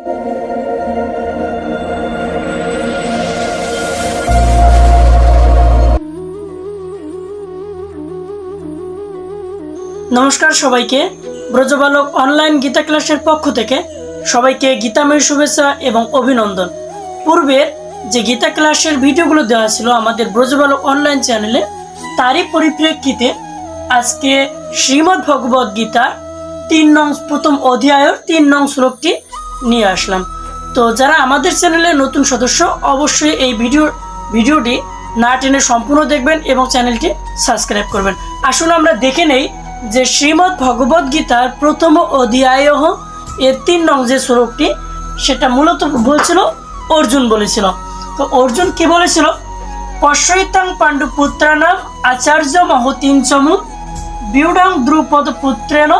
নমস্কার সবাইকে, ব্রজবালক অনলাইন গীতা ক্লাসের পক্ষ থেকে সবাইকে গীতাময় শুভেচ্ছা এবং অভিনন্দন। পূর্বের যে গীতা ক্লাসের ভিডিওগুলো দেওয়া ছিল আমাদের ব্রজবালক অনলাইন চ্যানেলে, তারই পরিপ্রেক্ষিতে আজকে শ্রীমদ্ ভগবদ গীতা 3 নং প্রথম অধ্যায়ের 3 নং শ্লোকটি নিয়ে আসলাম। তো যারা আমাদের চ্যানেলে নতুন সদস্য, অবশ্যই এই ভিডিওটি না টেনে সম্পূর্ণ দেখবেন এবং চ্যানেলটি সাবস্ক্রাইব করবেন। আসুন আমরা দেখে নেই যে শ্রীমদ্ ভগবদ গীতার প্রথম অধ্যায় এর 3 নং যে শ্লোকটি, সেটা মূলত বলছিল অর্জুন বলেছিল। তো অর্জুন কি বলেছিল? পশ্যৈতাং পাণ্ডুপুত্রানাম আচার্য মহতিঞ্চমু বিউডাং দ্রুপদ পুত্রেণ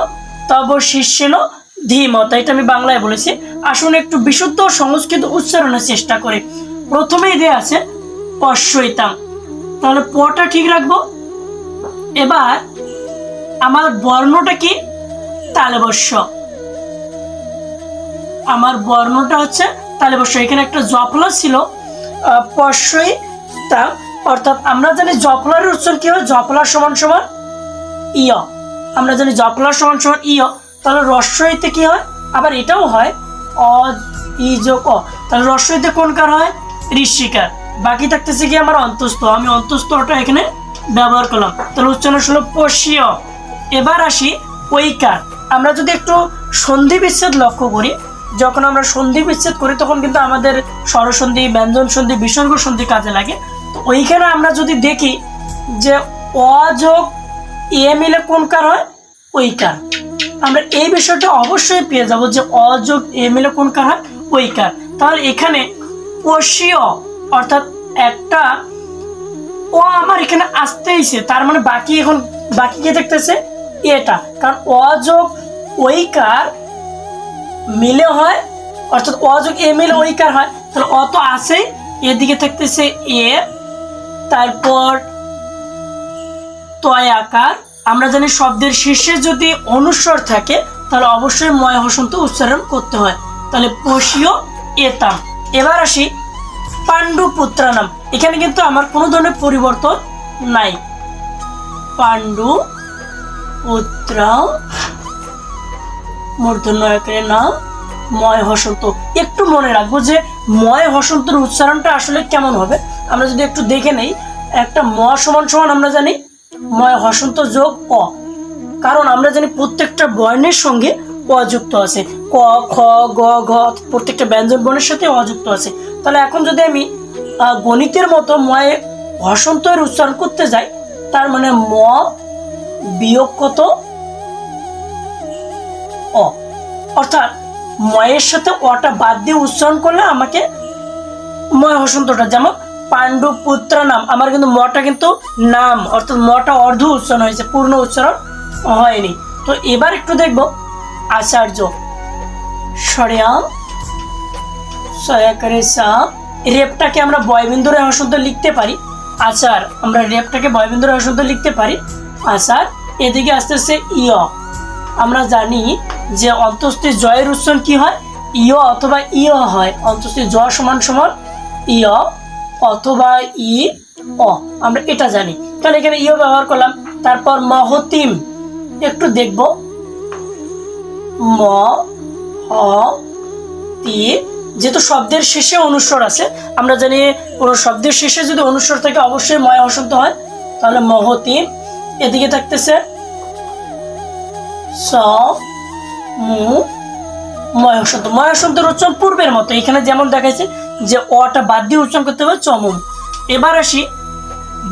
তব শিষ্যেন ধীমতা। এটা আমি বাংলায় বলেছি। আসুন একটু বিশুদ্ধ সংস্কৃত উচ্চারণের চেষ্টা করি। প্রথমেই দেয়া আছে পশ্যৈতাং, তাহলে পটা ঠিক রাখবো। এবার আমার বর্ণটা কি? তালবস্য। আমার বর্ণটা হচ্ছে তালবস্য। এখানে একটা জফলা ছিল পশ্যৈতাং, অর্থাৎ আমরা জানি জফলার উচ্চারণ কি হয়? জফলা সমান সমান ইয়। আমরা জানি জফলা সমান সমান ইয়। তাহলে রস্বইতে কি হয়? আবার এটাও হয় অ ই যোগ অ। তাহলে রস্বইতে কোনকার হয়? ঋষিকার। বাকি থাকতেছে কি আমার অন্তস্থ। আমি অন্তস্থটা এখানে ব্যবহার করলাম। তাহলে উচ্চারণ হলো পশ্যিয়। এবার আসি ঐকার। আমরা যদি একটু সন্ধি বিচ্ছেদ লক্ষ্য করি, যখন আমরা সন্ধি বিচ্ছেদ করি তখন কিন্তু আমাদের স্বরসন্ধি, ব্যঞ্জন সন্ধি, বিসর্গ সন্ধি কাজে লাগে। তো ওইখানে আমরা যদি দেখি যে অ যোগ এ মিলে কোনকার হয়? ঐকার। আমরা এই বিষয়টা অবশ্যই পেয়ে যাব যে অ যোগ এ মিলে কোনকার হয়? ঐকার। তাহলে এখানে পশ্যিয়, অর্থাৎ একটা ও আমার এখানে আসতেইছে, তার মানে বাকি কি দেখতেছে? এটা। কারণ অ যোগ ঐকার মিলে হয়, অর্থাৎ অ যোগ এ মিলে ঐকার হয়। তাহলে অ তো আসেই, এদিকে থাকতেছে এ, তারপর তয় আকার। আমরা জানি শব্দের শেষে যদি অনুস্বর থাকে তাহলে অবশ্যই ময় হসন্ত উচ্চারণ করতে হয়। তাহলে পশ্যিয় এতাম। এবার আসি পাণ্ডু পুত্রানাম। এখানে কিন্তু আমার কোনো ধরনের পরিবর্তন নাই। পাণ্ডু পুত্র মূর্ধন্য আকারে নাম ময় হসন্ত। একটু মনে রাখবো যে ময় হসন্তর উচ্চারণটা আসলে কেমন হবে। আমরা যদি একটু দেখে নেই, একটা ম সমান সমান আমরা জানি ময় হসন্ত যোগ অ। কারণ আমরা জানি প্রত্যেকটা বর্ণের সঙ্গে অ যুক্ত আছে। ক, খ, গ, ঘ প্রত্যেকটা ব্যঞ্জন বর্ণের সাথে অ যুক্ত আছে। তাহলে এখন যদি আমি গণিতের মতো ময় হসন্তের উচ্চারণ করতে যাই, তার মানে ম বিয়োগ কত? অ। অর্থাৎ ময়ের সাথে অটা বাদ দিয়ে উচ্চারণ করলে আমাকে ময় হসন্তটা, যেমন পাণ্ডু পুত্র নাম, আমার কিন্তু মটা কিন্তু নাম, অর্থাৎ মটা অর্ধ উচ্চারণ হয়েছে, পূর্ণ উচ্চারণ হয়নি। তো এবার একটু দেখব আচার্য সরেয়া সয়াকারে সা। রেপটাকে আমরা বয়বিন্দুর হসন্ত লিখতে পারি। আচার, আমরা রেপটাকে বয়বিন্দুর হসন্ত লিখতে পারি। আচার। এদিকে আসতেছে ইয়। আমরা জানি যে অন্তস্থে জয়ের উচ্চারণ কি হয়? ইয় অথবা ইয় হয়। অন্তস্থে জ সমান সমান ইয় অথবা ই অ, আমরা এটা জানি। তাহলে এখানে ইয় ব্যবহার করলাম। তারপর মহতিম, একটু দেখব ম হ তি, যেহেতু শব্দের শেষে অনুস্বর আছে, আমরা জানি কোনো শব্দের শেষে যদি অনুস্বর থাকে অবশ্যই ময় হসন্ত হয়। তাহলে মহতিম। এদিকে থাকতেছে স মু ময় হসন্ত। ময় হসন্তের উচ্চারণ পূর্বের মতো, এখানে যেমন দেখাচ্ছে যে অটা বাদ দিয়ে উচ্চারণ করতে হবে চমুম। এবার আসি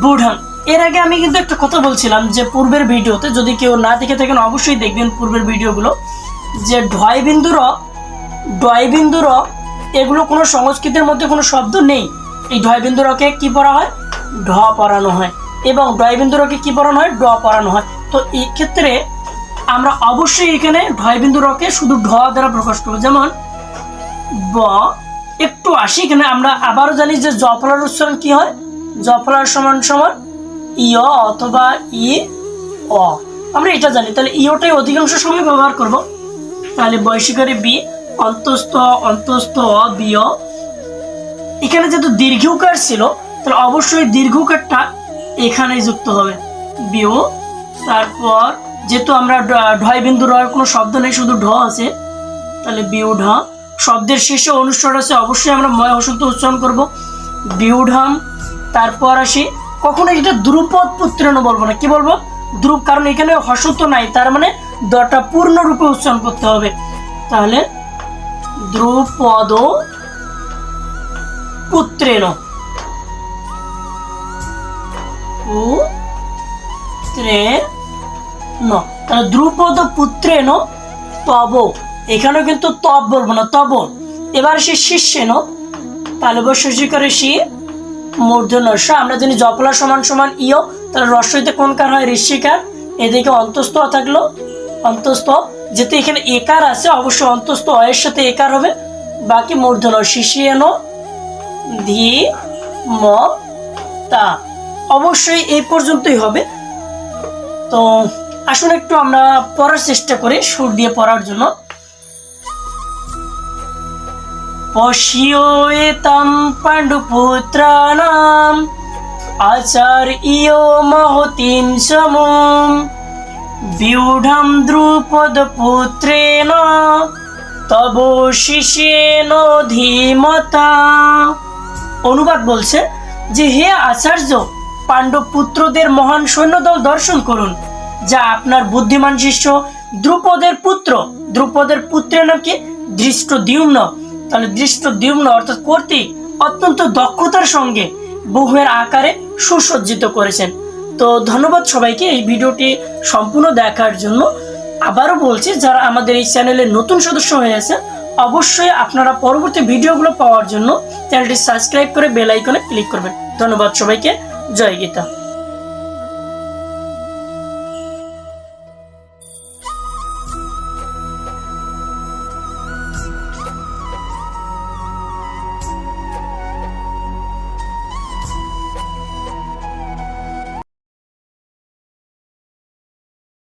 বুঢ়াং। এর আগে আমি কিন্তু একটা কথা বলছিলাম যে পূর্বের ভিডিওতে, যদি কেউ না দেখে থাকেন অবশ্যই দেখবেন পূর্বের ভিডিওগুলো, যে ঢয় বিন্দু র এগুলো কোনো সংস্কৃতের মধ্যে কোনো শব্দ নেই। এই ঢয় বিন্দু রকে কি পড়া হয়? ঢ পড়ানো হয়। এবং ঢয় বিন্দু রকে কি পড়ানো হয়? ড পড়ানো হয়। তো এই ক্ষেত্রে আমরা অবশ্যই এখানে ঢয় বিন্দু রকে শুধু ঢ দ্বারা প্রকাশ করবো। যেমন ব। একটু আসি এখানে, আমরা আবারও জানি যে জফলার উচ্চারণ কি হয়? জফলার সমান সমান ইয় অথবা ই অ, আমরা এটা জানি। তাহলে ইয়টাই অধিকাংশ সময় ব্যবহার করব। তাহলে বৈশিকারে বি। অন্তস্থ অন্তস্থ বিয়। এখানে যেহেতু দীর্ঘকার ছিল তাহলে অবশ্যই দীর্ঘকারটা এখানে যুক্ত হবে বিয়। তারপর যেহেতু আমরা ঢয় বিন্দু রয়ের কোনো শব্দ নেই, শুধু ঢ আছে, তাহলে বিউঢ। শব্দের শেষে অনুষ্ঠ আছে, অবশ্যই আমরা ময় হসন্ত উচ্চারণ করব বিউঢাম। তারপর আসি, কখনো এটা দ্রুপদ পুত্রেণ বলবো না, কি বলবো দ্রুপ, কারণ এখানে হসন্ত নাই, তার মানে দটা পূর্ণ রূপে উচ্চারণ করতে হবে। তাহলে দ্রুপদ পুত্রেণ, তাহলে দ্রুপদ পুত্রেণ তব, এখানেও কিন্তু তব বলবো না, তব। এবার সে শিষ্যেন, তাহলে বর্ষিকারে শি মূর্ধন্য। আমরা জানি জপলা সমান সমান ইয়, তাহলে রস্বইতে কোন কার হয় ঋষিকার, এদিকে অন্তস্থ থাকলো অন্তস্থ, যেহেতু এখানে একার আছে অবশ্যই অন্তস্থ অয়ের সাথে একার হবে, বাকি মূর্ধন্য শিষ্যেন ধি ম তা, অবশ্যই এই পর্যন্তই হবে। তো আসুন একটু আমরা পড়ার চেষ্টা করি সুর দিয়ে পড়ার জন্য। পশ্যেতাম পাণ্ডুপুত্রাণাম আচার্য মহতিম সমম বিউঢ়াম দ্রুপদ পুত্রেণ তব শিষ্যেন ধীমতা। অনুবাদ বলছে যে হে আচার্য, পাণ্ডব পুত্রদের মহান সৈন্যদল দর্শন করুন, যা আপনার বুদ্ধিমান শিষ্য দ্রুপদের পুত্র। দ্রুপদের পুত্রের নাম কি ধৃষ্টদ্যুম্ন, তাহলে ধৃষ্টদ্যুম্ন অর্থাৎ কর্তৃক অত্যন্ত দক্ষতার সঙ্গে বহুয়ের আকারে সুসজ্জিত করেছেন। তো ধন্যবাদ সবাইকে এই ভিডিওটি সম্পূর্ণ দেখার জন্য। আবারও বলছি, যারা আমাদের এই চ্যানেলের নতুন সদস্য হয়েছে অবশ্যই আপনারা পরবর্তী ভিডিওগুলো পাওয়ার জন্য চ্যানেলটি সাবস্ক্রাইব করে বেল আইকনে ক্লিক করবেন। ধন্যবাদ সবাইকে, জয় গীতা।